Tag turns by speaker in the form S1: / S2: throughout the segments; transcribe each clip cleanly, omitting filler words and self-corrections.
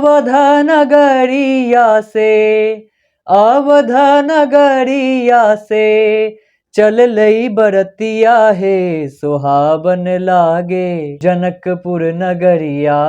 S1: अवध नगरिया से, अवध नगरिया से चल लई बरतिया हे सुहावन लागे। जनकपुर नगरिया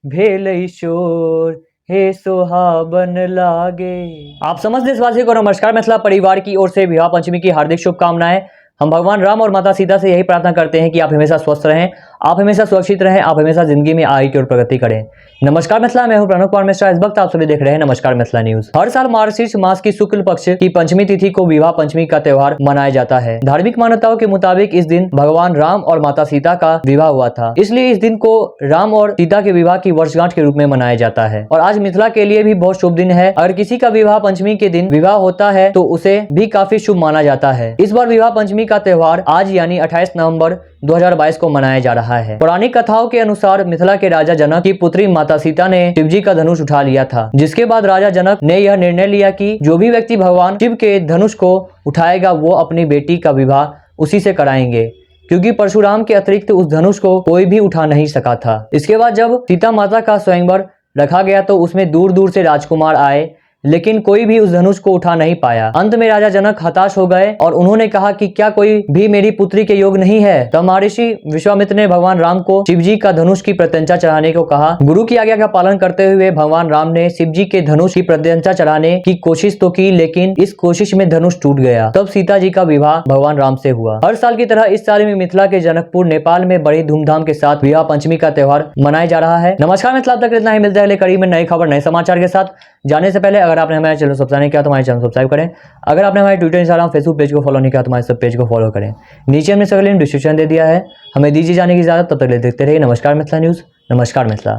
S1: भेलई शोर हे सुहावन लागे। आप समस्त देशवासियों को नमस्कार। मिथिला परिवार की ओर से विवाह पंचमी की हार्दिक शुभकामनाएं। हम भगवान राम और माता सीता से यही प्रार्थना करते हैं कि आप हमेशा स्वस्थ रहें, आप हमेशा सुरक्षित रहें, आप हमेशा जिंदगी में आगे की ओर प्रगति करें। नमस्कार मिथिला, मैं हूं प्रणव कुमार मिश्रा। इस वक्त आप सभी देख रहे हैं नमस्कार मिथिला न्यूज। हर साल मार्गशीर्ष मास की शुक्ल पक्ष की पंचमी तिथि को विवाह पंचमी का त्योहार मनाया जाता है। धार्मिक मान्यताओं के मुताबिक इस दिन भगवान राम और माता सीता का विवाह हुआ था, इसलिए इस दिन को राम और सीता के विवाह की वर्षगांठ के रूप में मनाया जाता है। और आज मिथिला के लिए भी बहुत शुभ दिन है। अगर किसी का विवाह पंचमी के दिन विवाह होता है तो उसे भी काफी शुभ माना जाता है। इस बार विवाह पंचमी का त्योहार आज यानी 28 नवंबर 2022 को मनाया जा रहा है। पौराणिक कथाओं के अनुसार मिथिला के राजा जनक की पुत्री माता सीता ने शिवजी का धनुष उठा लिया था, जिसके बाद राजा जनक ने यह निर्णय लिया कि जो भी व्यक्ति भगवान शिव के धनुष को उठाएगा वो अपनी बेटी का विवाह उसी से कराएंगे, क्योंकि परशुराम के अतिरिक्त उस धनुष को कोई भी उठा नहीं सका था। इसके बाद जब सीता माता का स्वयंवर रखा गया तो उसमें दूर दूर से राजकुमार आए, लेकिन कोई भी उस धनुष को उठा नहीं पाया। अंत में राजा जनक हताश हो गए और उन्होंने कहा कि क्या कोई भी मेरी पुत्री के योग नहीं है। तब महर्षि विश्वामित्र ने भगवान राम को शिवजी का धनुष की प्रत्यंचा चढ़ाने को कहा। गुरु की आज्ञा का पालन करते हुए भगवान राम ने शिवजी के धनुष की प्रत्यंचा चढ़ाने की कोशिश तो की, लेकिन इस कोशिश में धनुष टूट गया। तब सीता जी का विवाह भगवान राम से हुआ। हर साल की तरह इस साल में मिथिला के जनकपुर नेपाल में बड़ी धूमधाम के साथ विवाह पंचमी का त्योहार मनाया जा रहा है। नमस्कार मिथिला, अब तक इतना ही। मिलता है अगले कड़ी में नई खबर नए समाचार के साथ। जाने से पहले अगर आपने हमारे चैनल सब्सक्राइब नहीं किया तो हमारे चैनल सब्सक्राइब करें। अगर आपने हमारे ट्विटर, इंस्टाग्राम, फेसबुक पेज को फॉलो नहीं किया तो हमारे सब पेज को फॉलो करें। नीचे हमने सभी डिस्क्रिप्शन दे दिया है। हमें दीजिए जाने की इजाजत, तब तक देखते रहिए नमस्कार मिथिला न्यूज। नमस्कार मिथिला।